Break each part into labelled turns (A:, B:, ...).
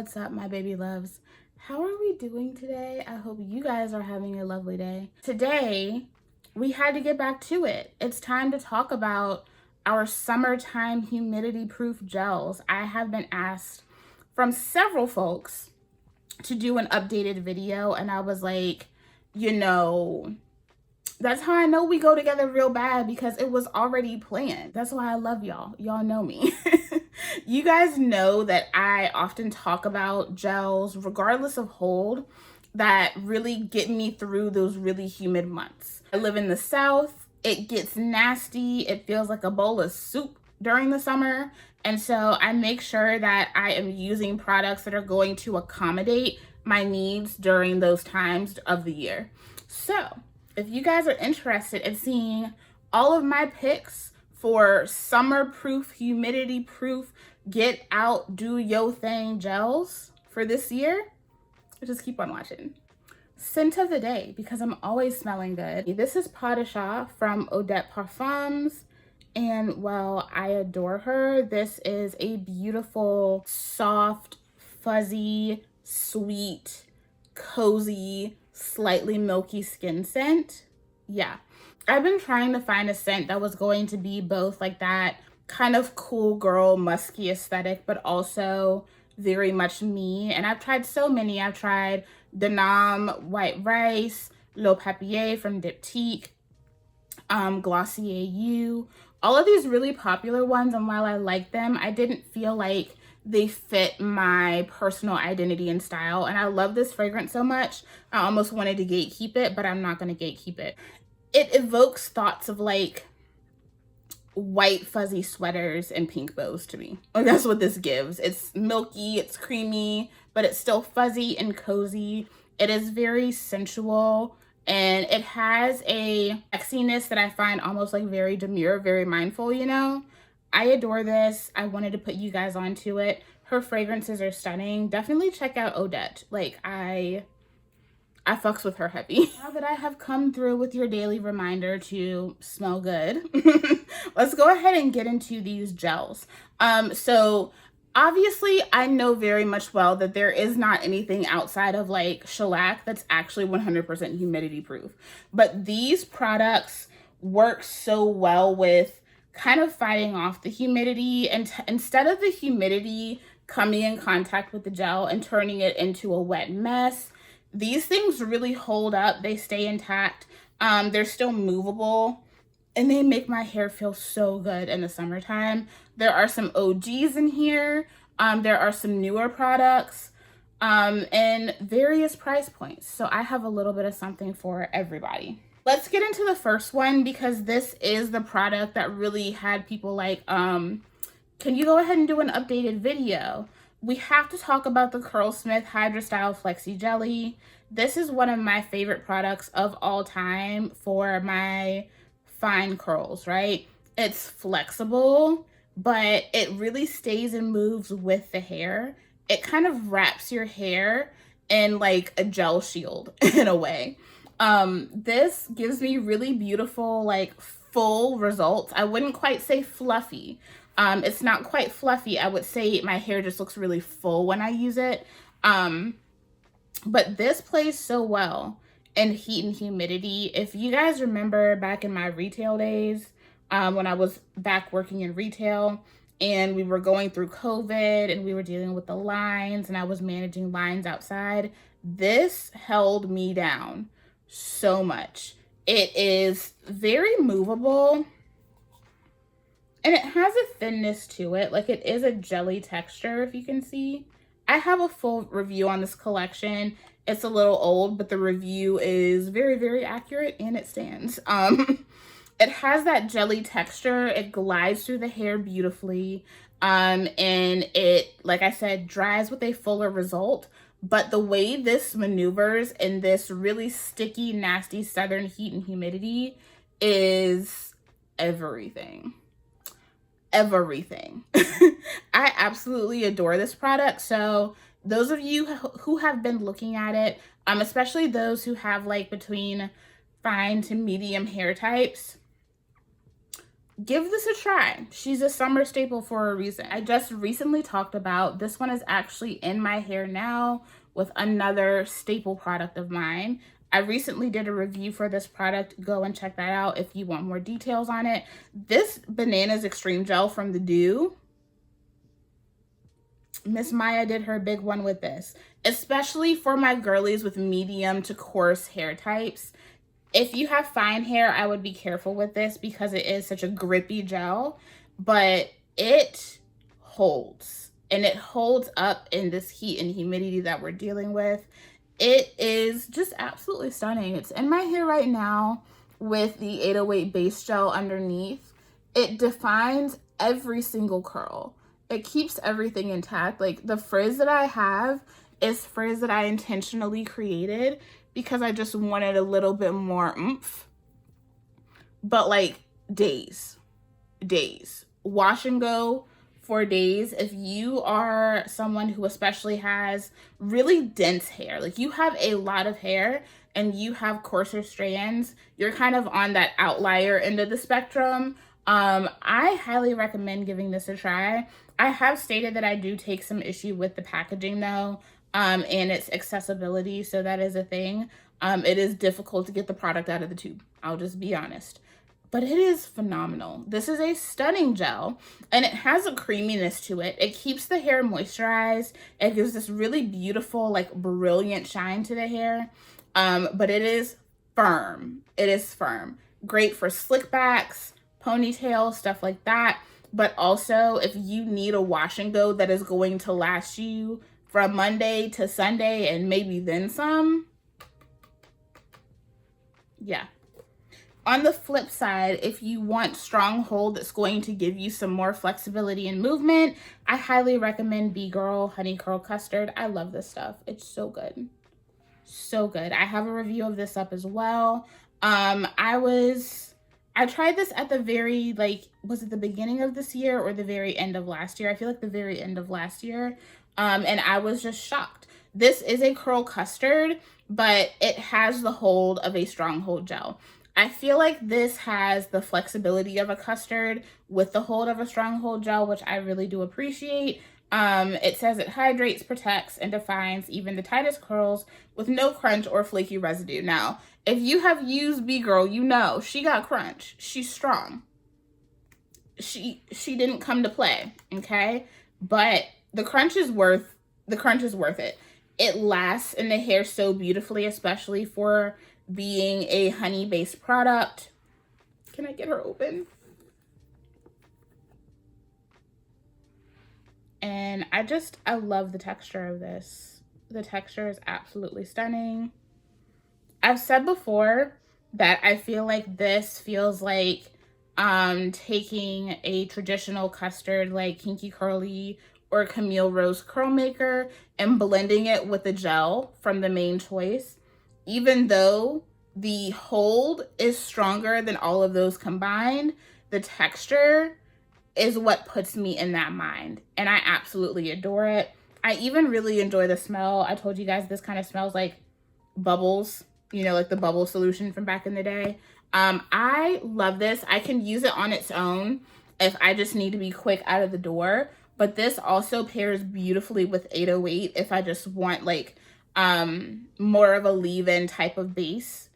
A: What's up, my baby loves? How are we doing today? I hope you guys are having a lovely day. Today, we had to get back to it. It's time to talk about our summertime humidity-proof gels. I have been asked from several folks to do an updated video, and I was like, you know, that's how I know we go together real bad, because it was already planned. That's why I love y'all. Y'all know me. You guys know that I often talk about gels, regardless of hold, that really get me through those really humid months. I live in the South. It gets nasty. It feels like a bowl of soup during the summer. And so I make sure that I am using products that are going to accommodate my needs during those times of the year. So if you guys are interested in seeing all of my picks for summer-proof, humidity-proof, get out, do yo thing gels for this year, just keep on watching. Scent of the day, because I'm always smelling good. This is Pas de Chat from Odette Parfums. And well, I adore her. This is a beautiful, soft, fuzzy, sweet, cozy, slightly milky skin scent. Yeah, I've been trying to find a scent that was going to be both like that kind of cool girl musky aesthetic, but also very much me. And I've tried so many. I've tried Denom White Rice, Le Papier from Deets, Glossier You, all of these really popular ones. And while I like them, I didn't feel like they fit my personal identity and style. And I love this fragrance so much, I almost wanted to gatekeep it, but I'm not going to gatekeep it. It evokes thoughts of like white fuzzy sweaters and pink bows to me. Like, that's what this gives. It's milky, it's creamy, but it's still fuzzy and cozy. It is very sensual, and it has a sexiness that I find almost like very demure, very mindful, you know? I adore this. I wanted to put you guys onto it. Her fragrances are stunning. Definitely check out Odette. Like, I fucks with her heavy. Now that I have come through with your daily reminder to smell good, let's go ahead and get into these gels. So obviously I know very much well that there is not anything outside of like shellac that's actually 100% humidity proof. But these products work so well with kind of fighting off the humidity, and instead of the humidity coming in contact with the gel and turning it into a wet mess, these things really hold up. They stay intact. They're still movable, and they make my hair feel so good in the summertime. There are some OGs in here. There are some newer products, and various price points. So I have a little bit of something for everybody. Let's get into the first one, because this is the product that really had people like, can you go ahead and do an updated video? We have to talk about the Curlsmith Hydra Style Flexi Jelly. This is one of my favorite products of all time for my fine curls, right? It's flexible, but it really stays and moves with the hair. It kind of wraps your hair in like a gel shield in a way. This gives me really beautiful, like full results. I wouldn't quite say fluffy. It's not quite fluffy. I would say my hair just looks really full when I use it. But this plays so well in heat and humidity. If you guys remember back in my retail days, when I was back working in retail and we were going through COVID and we were dealing with the lines and I was managing lines outside, this held me down so much. It is very movable, and it has a thinness to it. Like, it is a jelly texture, if you can see. I have a full review on this collection. It's a little old, but the review is very, very accurate, and it stands. It has that jelly texture. It glides through the hair beautifully. And it, like I said, dries with a fuller result. But the way this maneuvers in this really sticky, nasty southern heat and humidity is everything. Everything. I absolutely adore this product. So those of you who have been looking at it, especially those who have like between fine to medium hair types, give this a try. She's a summer staple for a reason. I just recently talked about, this one is actually in my hair now with another staple product of mine. I recently did a review for this product. Go and check that out if you want more details on it. This Bananas Extreme Gel from the Doux, Miss Maya did her big one with this, especially for my girlies with medium to coarse hair types. If you have fine hair, I would be careful with this because it is such a grippy gel, but it holds, and it holds up in this heat and humidity that we're dealing with. It is just absolutely stunning. It's in my hair right now with the 808 base gel underneath. It defines every single curl. It keeps everything intact. Like, the frizz that I have is frizz that I intentionally created because I just wanted a little bit more oomph. But like, days. Wash and go for days. If you are someone who especially has really dense hair, like you have a lot of hair and you have coarser strands, you're kind of on that outlier end of the spectrum. I highly recommend giving this a try. I have stated that I do take some issue with the packaging though, and its accessibility, so that is a thing. It is difficult to get the product out of the tube, I'll just be honest. But it is phenomenal. This is a stunning gel, and it has a creaminess to it. It keeps the hair moisturized. It gives this really beautiful, like, brilliant shine to the hair, but it is firm. It is firm. Great for slick backs, ponytails, stuff like that. But also, if you need a wash and go that is going to last you from Monday to Sunday and maybe then some, yeah. On the flip side, if you want strong hold that's going to give you some more flexibility and movement, I highly recommend B-Girl Honey Curl Custard. I love this stuff. It's so good. So good. I have a review of this up as well. I tried this at the very, like, was it the beginning of this year or the very end of last year? I feel like the very end of last year. And I was just shocked. This is a curl custard, but it has the hold of a stronghold gel. I feel like this has the flexibility of a custard with the hold of a stronghold gel, which I really do appreciate. It says it hydrates, protects, and defines even the tightest curls with no crunch or flaky residue. Now, if you have used B-Girl, you know she got crunch. She's strong. She didn't come to play, okay? But the crunch is worth it. It lasts in the hair so beautifully, especially for being a honey-based product. Can I get her open? And I love the texture of this. The texture is absolutely stunning. I've said before that I feel like this feels like taking a traditional custard like Kinky Curly or Camille Rose Curl Maker and blending it with the gel from the main choice. Even though the hold is stronger than all of those combined, the texture is what puts me in that mind. And I absolutely adore it. I even really enjoy the smell. I told you guys this kind of smells like bubbles, you know, like the bubble solution from back in the day. I love this. I can use it on its own if I just need to be quick out of the door. But this also pairs beautifully with 808 if I just want like more of a leave-in type of base.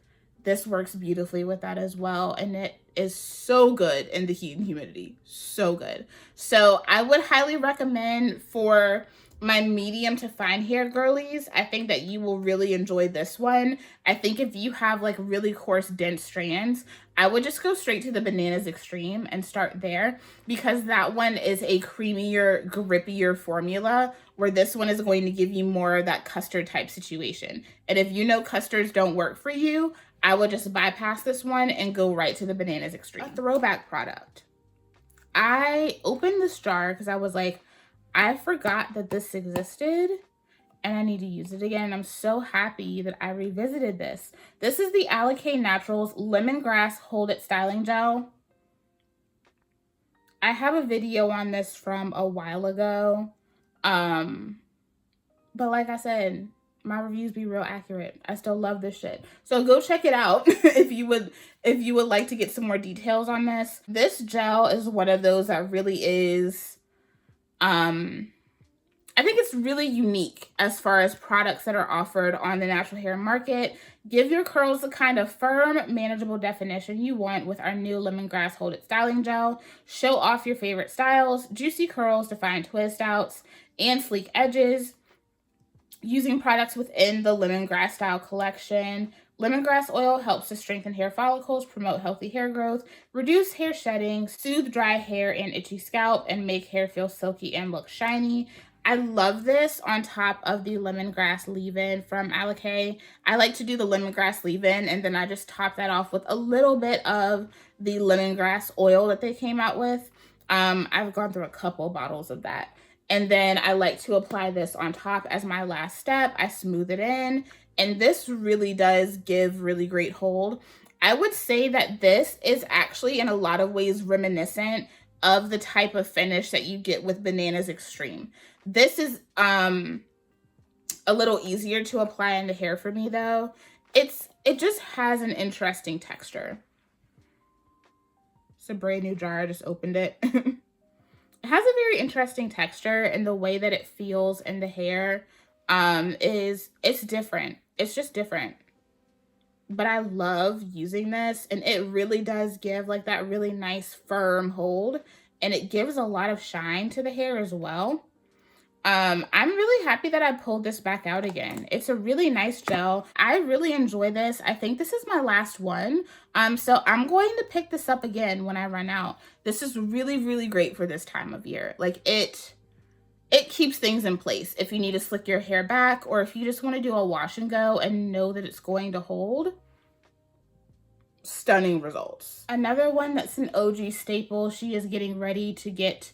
A: This works beautifully with that as well. And it is so good in the heat and humidity. So good. So I would highly recommend for my medium to fine hair girlies, I think that you will really enjoy this one. I think if you have like really coarse, dense strands, I would just go straight to the Bananas Extreme and start there because that one is a creamier, grippier formula where this one is going to give you more of that custard type situation. And if you know custards don't work for you, I would just bypass this one and go right to the Bananas Extreme. A throwback product. I opened this jar because I was like, I forgot that this existed and I need to use it again. I'm so happy that I revisited this. This is the Alikay Naturals Lemongrass Hold It Styling Gel. I have a video on this from a while ago. But like I said, my reviews be real accurate. I still love this shit. So go check it out if you would like to get some more details on this. This gel is one of those that really is, I think it's really unique as far as products that are offered on the natural hair market. Give your curls the kind of firm, manageable definition you want with our new Lemongrass Hold It Styling Gel. Show off your favorite styles, juicy curls, defined twist outs, and sleek edges using products within the Lemongrass Style collection. Lemongrass oil helps to strengthen hair follicles, promote healthy hair growth, reduce hair shedding, soothe dry hair and itchy scalp, and make hair feel silky and look shiny. I love this on top of the lemongrass leave-in from Alakay. I like to do the lemongrass leave-in and then I just top that off with a little bit of the lemongrass oil that they came out with. I've gone through a couple bottles of that. And then I like to apply this on top as my last step. I smooth it in, and this really does give really great hold. I would say that this is actually in a lot of ways reminiscent of the type of finish that you get with Banana's Xtreme. This is a little easier to apply in the hair for me though. It just has an interesting texture. It's a brand new jar, I just opened it. It has a very interesting texture, and the way that it feels in the hair it's different. It's just different. But I love using this, and it really does give like that really nice firm hold, and it gives a lot of shine to the hair as well. I'm really happy that I pulled this back out again. It's a really nice gel. I really enjoy this. I think this is my last one. So I'm going to pick this up again when I run out. This is really, really great for this time of year. Like it keeps things in place. If you need to slick your hair back, or if you just want to do a wash and go and know that it's going to hold, stunning results. Another one that's an OG staple. She is getting ready to get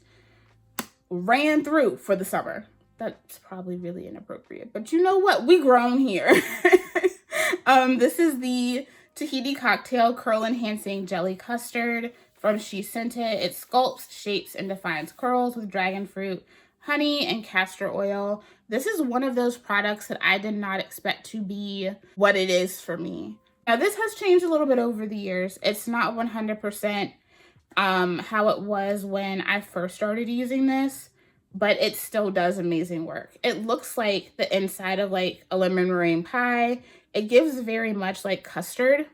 A: ran through for the summer. That's probably really inappropriate, but you know what? We grown here. This is the Tahiti Cocktail Curl Enhancing Jelly Custard from She Sent It. It sculpts, shapes, and defines curls with dragon fruit, honey, and castor oil. This is one of those products that I did not expect to be what it is for me. Now, this has changed a little bit over the years. It's not 100% how it was when I first started using this, but it still does amazing work. It looks like the inside of like a lemon meringue pie. It gives very much like custard.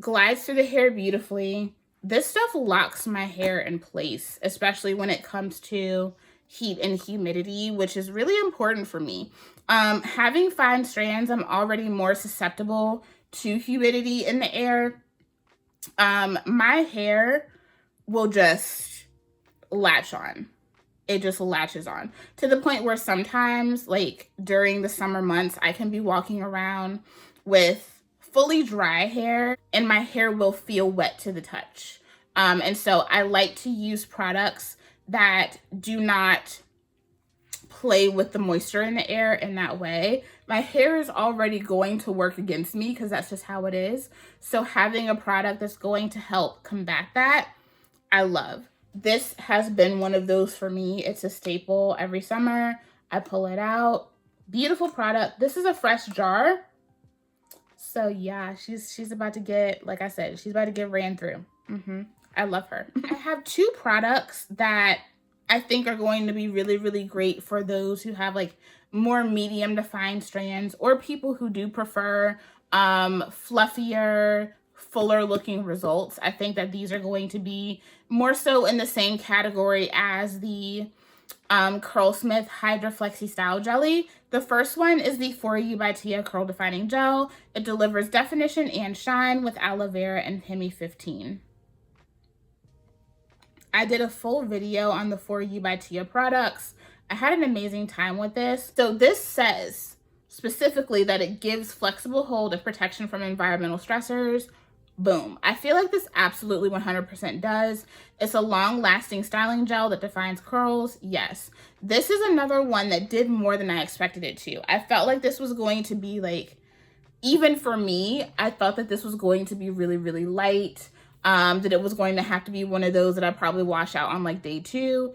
A: Glides through the hair beautifully. This stuff locks my hair in place, especially when it comes to heat and humidity, which is really important for me. Having fine strands, I'm already more susceptible to humidity in the air. My hair will just latch on. It just latches on to the point where sometimes, like during the summer months, I can be walking around with fully dry hair and my hair will feel wet to the touch. And so I like to use products that do not play with the moisture in the air in that way. My hair is already going to work against me because that's just how it is. So having a product that's going to help combat that, I love. This has been one of those for me. It's a staple every summer. I pull it out. Beautiful product. This is a fresh jar. So yeah, she's about to get, like I said, she's about to get ran through. I love her. I have two products that I think are going to be really, really great for those who have like more medium to fine strands, or people who do prefer fluffier, fuller looking results. I think that these are going to be more so in the same category as the Curlsmith Hydra Flexi Style Jelly. The first one is the For You by Tia Curl Defining Gel. It delivers definition and shine with aloe vera and Hemi 15. I did a full video on the For You by Tia products. I had an amazing time with this. So this says specifically that it gives flexible hold and protection from environmental stressors. Boom. I feel like this absolutely 100% does. It's a long-lasting styling gel that defines curls. Yes. This is another one that did more than I expected it to. I felt like this was going to be like, even for me, I thought that this was going to be really, really light. That it was going to have to be one of those that I probably wash out on like day 2.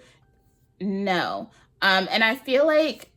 A: No. And I feel like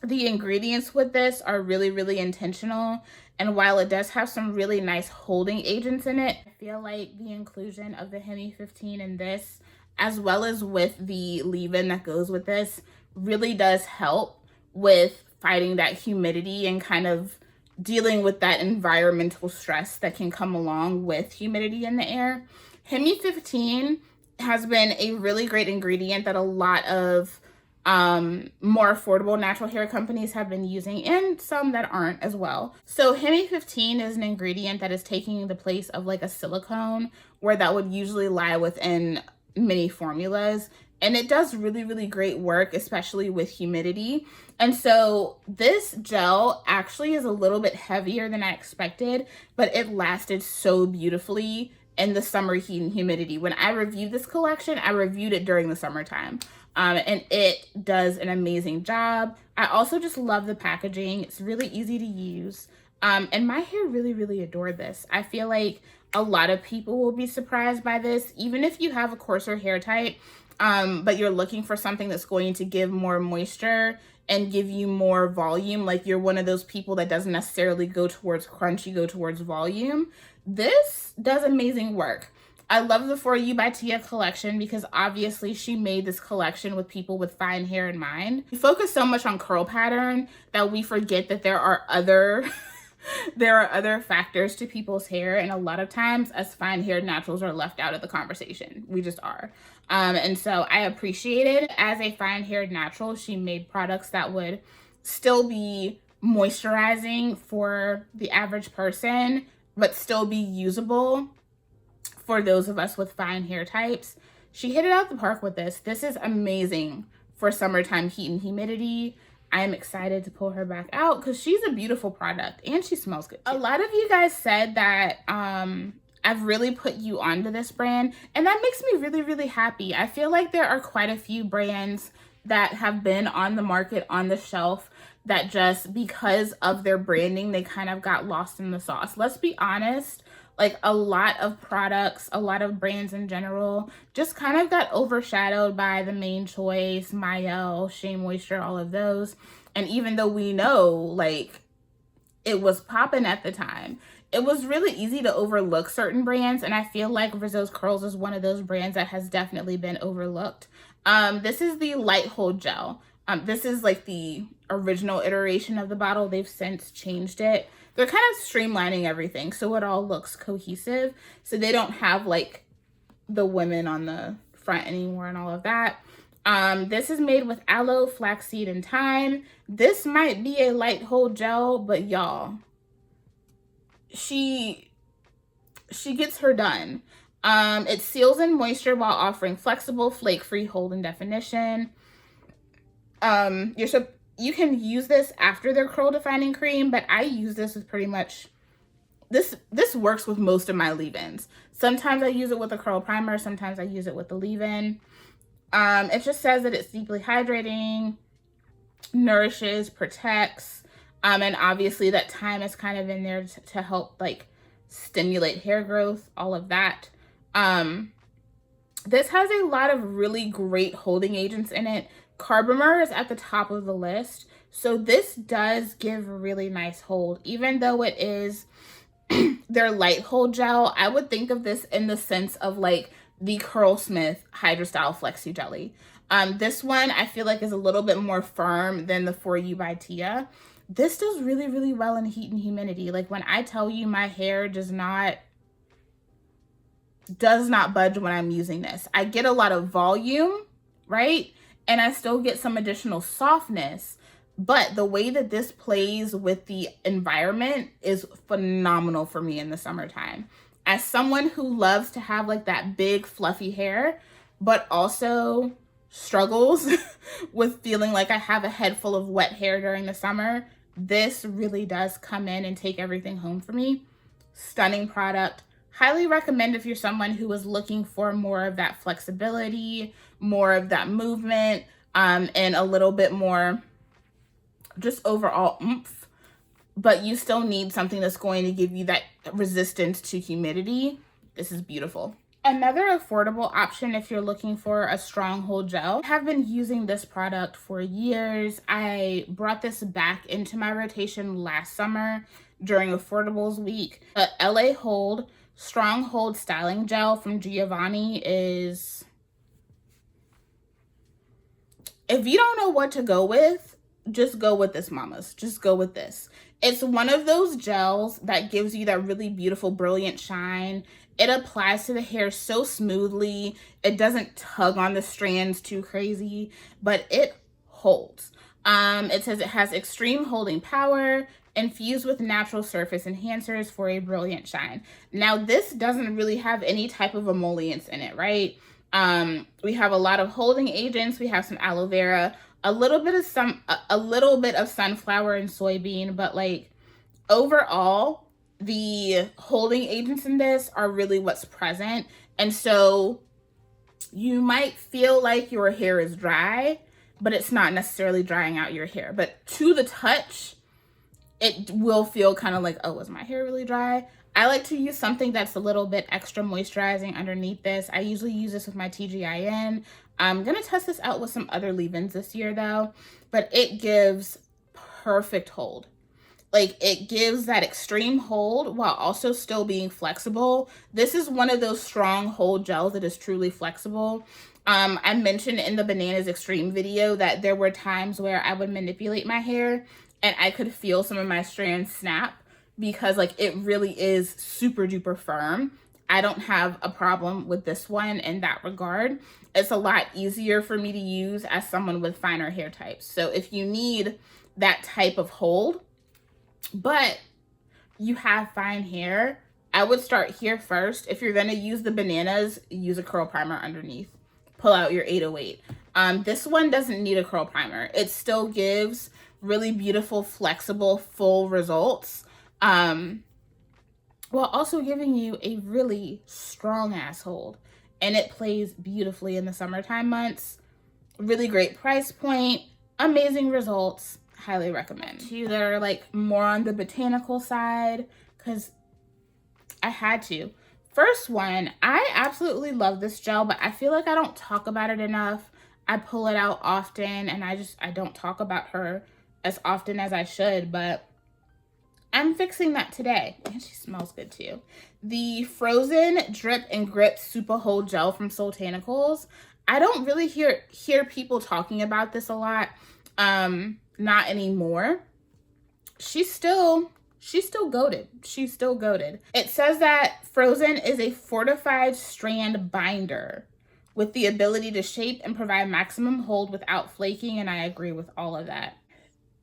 A: The ingredients with this are really, really intentional. And while it does have some really nice holding agents in it, I feel like the inclusion of the Hemi 15 in this, as well as with the leave-in that goes with this, really does help with fighting that humidity and kind of dealing with that environmental stress that can come along with humidity in the air. Hemi 15 has been a really great ingredient that a lot of more affordable natural hair companies have been using, and some that aren't as well. So Hemi 15 is an ingredient that is taking the place of like a silicone, where that would usually lie within many formulas. And it does really, really great work, especially with humidity. And so this gel actually is a little bit heavier than I expected, but it lasted so beautifully in the summer heat and humidity. When I reviewed this collection, I reviewed it during the summertime. And it does an amazing job. I also just love the packaging. It's really easy to use. And my hair really, really adored this. I feel like a lot of people will be surprised by this, even if you have a coarser hair type, but you're looking for something that's going to give more moisture and give you more volume. Like you're one of those people that doesn't necessarily go towards crunch, you go towards volume. This does amazing work. I love the For You by Tia collection because obviously she made this collection with people with fine hair in mind. We focus so much on curl pattern that we forget that there are other factors to people's hair, and a lot of times us fine haired naturals are left out of the conversation. We just are. And so I appreciate it. As a fine haired natural, she made products that would still be moisturizing for the average person, but still be usable for those of us with fine hair types. She hit it out the park with this. This is amazing for summertime heat and humidity. I am excited to pull her back out because she's a beautiful product and she smells good too. A lot of you guys said that I've really put you onto this brand, and that makes me really, really happy. I feel like there are quite a few brands that have been on the market, on the shelf, that just because of their branding, they kind of got lost in the sauce. Let's be honest. Like a lot of products, a lot of brands in general just kind of got overshadowed by the Main Choice, Mayel, Shea Moisture, all of those. And even though we know like it was popping at the time, it was really easy to overlook certain brands. And I feel like Vzos Curls is one of those brands that has definitely been overlooked. This is the Light Hold Gel. This is like the original iteration of the bottle. They've since changed it. They're kind of streamlining everything so it all looks cohesive. So they don't have like the women on the front anymore and all of that. This is made with aloe, flaxseed, and thyme. This might be a light hold gel, but y'all, she gets her done. It seals in moisture while offering flexible, flake-free hold and definition. You can use this after their curl defining cream, but I use this with pretty much, this works with most of my leave-ins. Sometimes I use it with a curl primer, sometimes I use it with the leave-in. It just says that it's deeply hydrating, nourishes, protects, and obviously that thyme is kind of in there to help like stimulate hair growth, all of that. This has a lot of really great holding agents in it. Carbomer is at the top of the list. So this does give a really nice hold. Even though it is their light hold gel, I would think of this in the sense of like the Curlsmith Hydra Style Flexi Jelly. This one I feel like is a little bit more firm than the For You by Tia. This does really, really well in heat and humidity. Like when I tell you my hair does not budge when I'm using this. I get a lot of volume, right? And I still get some additional softness, but the way that this plays with the environment is phenomenal for me in the summertime. As someone who loves to have like that big fluffy hair, but also struggles with feeling like I have a head full of wet hair during the summer, this really does come in and take everything home for me. Stunning product. Highly recommend if you're someone who is looking for more of that flexibility, more of that movement, and a little bit more just overall oomph, but you still need something that's going to give you that resistance to humidity. This is beautiful. Another affordable option if you're looking for a strong hold gel. I have been using this product for years. I brought this back into my rotation last summer during Affordables Week. The LA Hold Strong Hold Styling Gel from Giovanni is... if you don't know what to go with, just go with this, mamas. Just go with this. It's one of those gels that gives you that really beautiful, brilliant shine. It applies to the hair so smoothly. It doesn't tug on the strands too crazy, but it holds. It says it has extreme holding power, infused with natural surface enhancers for a brilliant shine. Now, this doesn't really have any type of emollients in it, right? We have a lot of holding agents. We have some aloe vera, a little bit of sunflower and soybean, but like overall, the holding agents in this are really what's present. And so you might feel like your hair is dry, but it's not necessarily drying out your hair. But to the touch, it will feel kind of like, oh, is my hair really dry? I like to use something that's a little bit extra moisturizing underneath this. I usually use this with my TGIN. I'm going to test this out with some other leave-ins this year though, but it gives perfect hold. Like, it gives that extreme hold while also still being flexible. This is one of those strong hold gels that is truly flexible. I mentioned in the Bananas Extreme video that there were times where I would manipulate my hair and I could feel some of my strands snap because like it really is super duper firm. I don't have a problem with this one in that regard. It's a lot easier for me to use as someone with finer hair types. So if you need that type of hold, but you have fine hair, I would start here first. If you're gonna use the Bananas, use a curl primer underneath. Pull out your 808. This one doesn't need a curl primer. It still gives really beautiful, flexible, full results, while also giving you a really strong ass hold. And it plays beautifully in the summertime months. Really great price point, amazing results. Highly recommend. Two that are like more on the botanical side, because I had to. First one, I absolutely love this gel, but I feel like I don't talk about it enough. I pull it out often and I don't talk about her as often as I should, but I'm fixing that today. And she smells good too. The Fro'zen Drip and Grip Supa Hold Gel from Sultanacles. I don't really hear people talking about this a lot. Not anymore. She's still goated. She's still goated. It says that Fro'zen is a fortified strand binder with the ability to shape and provide maximum hold without flaking, and I agree with all of that.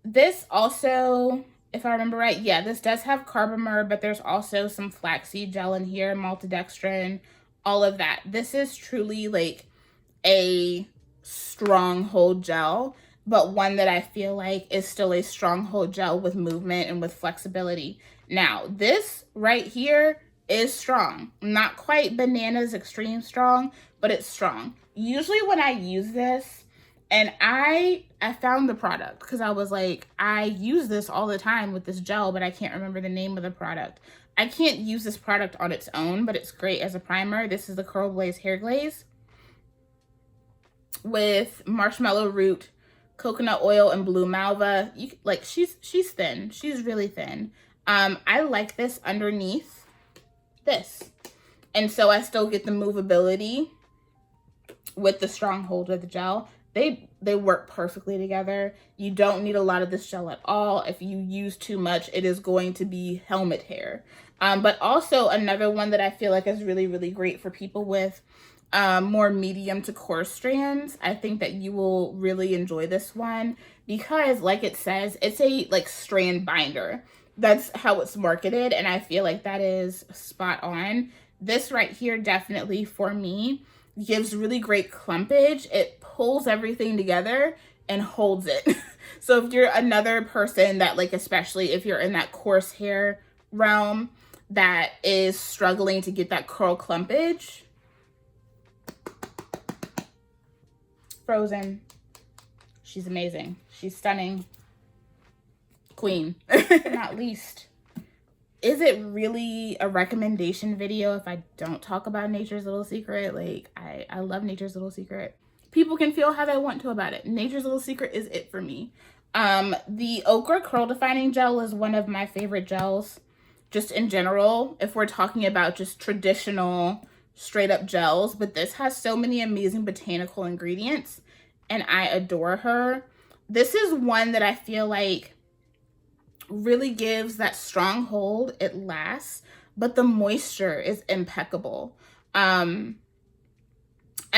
A: This also, if I remember right, yeah, this does have carbomer, but there's also some flaxseed gel in here, maltodextrin, all of that. This is truly like a strong hold gel, but one that I feel like is still a strong hold gel with movement and with flexibility. Now, this right here is strong. Not quite Bananas Extreme strong, but it's strong. Usually when I use this, and I found the product because I was like, I use this all the time with this gel, but I can't remember the name of the product. I can't use this product on its own, but it's great as a primer. This is the Curl Blaze Hair Glaze with marshmallow root, coconut oil, and blue malva. Like she's thin. She's really thin. I like this underneath this. And so I still get the movability with the strong hold of the gel. They work perfectly together. You don't need a lot of this gel at all. If you use too much, it is going to be helmet hair. But also another one that I feel like is really, really great for people with more medium to coarse strands. I think that you will really enjoy this one because, like it says, it's a like strand binder. That's how it's marketed, and I feel like that is spot on. This right here definitely for me gives really great clumpage. It pulls everything together and holds it. So if you're another person that, like, especially if you're in that coarse hair realm that is struggling to get that curl clumpage, Fro'zen, she's amazing. She's stunning. Queen. Not least, is it really a recommendation video if I don't talk about Nature's Little Secret? Like, I love Nature's Little Secret. People can feel how they want to about it. Nature's Little Secret is it for me. The Okra Curl Defining Gel is one of my favorite gels, just in general, if we're talking about just traditional straight up gels. But this has so many amazing botanical ingredients, and I adore her. This is one that I feel like really gives that strong hold. It lasts, but the moisture is impeccable. I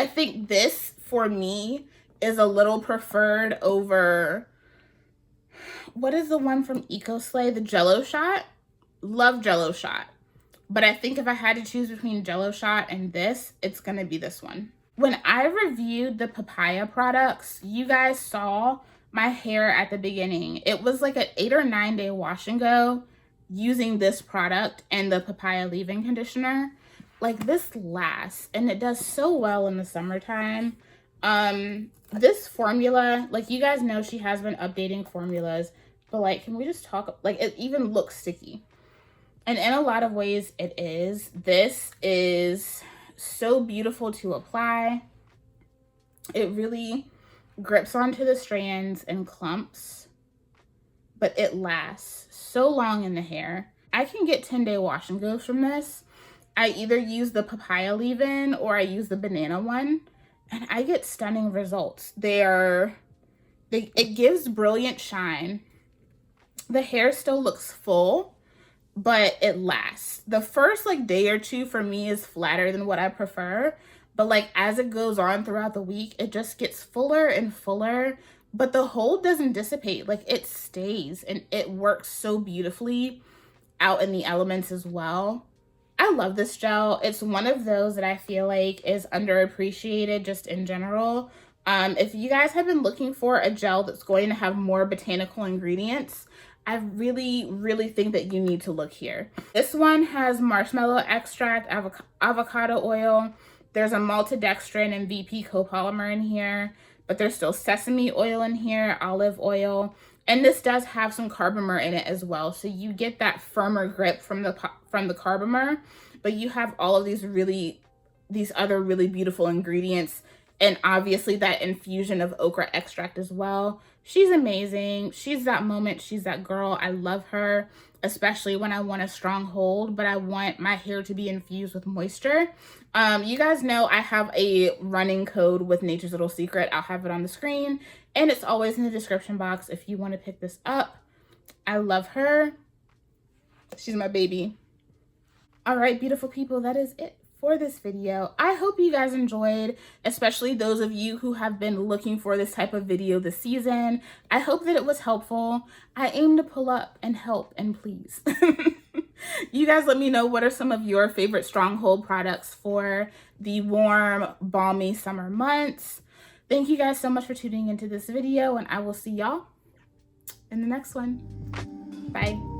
A: think this, for me, is a little preferred over, what is the one from EcoSlay? The Jello Shot. Love Jello Shot. But I think if I had to choose between Jello Shot and this, it's going to be this one. When I reviewed the papaya products, you guys saw my hair at the beginning. It was like an 8 or 9 day wash and go using this product and the papaya leave-in conditioner. Like, this lasts, and it does so well in the summertime. This formula, like, you guys know she has been updating formulas, but like, can we just talk, like, it even looks sticky. And in a lot of ways it is. This is so beautiful to apply. It really grips onto the strands and clumps, but it lasts so long in the hair. I can get 10-day wash and goes from this. I either use the papaya leave-in or I use the banana one, and I get stunning results. It gives brilliant shine. The hair still looks full, but it lasts. The first like day or two for me is flatter than what I prefer, but like as it goes on throughout the week, it just gets fuller and fuller, but the hold doesn't dissipate. Like, it stays, and it works so beautifully out in the elements as well. I love this gel. It's one of those that I feel like is underappreciated just in general. If you guys have been looking for a gel that's going to have more botanical ingredients, I really, really think that you need to look here. This one has marshmallow extract, avocado oil. There's a maltodextrin and VP copolymer in here, but there's still sesame oil in here, olive oil. And this does have some carbomer in it as well. So you get that firmer grip from the carbomer, but you have all of these other really beautiful ingredients. And obviously that infusion of okra extract as well. She's amazing. She's that moment. She's that girl. I love her, especially when I want a strong hold, but I want my hair to be infused with moisture. You guys know I have a running code with Nature's Little Secret. I'll have it on the screen, and it's always in the description box if you want to pick this up. I love her. She's my baby. All right, beautiful people, that is it for this video. I hope you guys enjoyed, especially those of you who have been looking for this type of video this season. I hope that it was helpful. I aim to pull up and help and please. You guys let me know what are some of your favorite stronghold products for the warm, balmy summer months. Thank you guys so much for tuning into this video, and I will see y'all in the next one. Bye.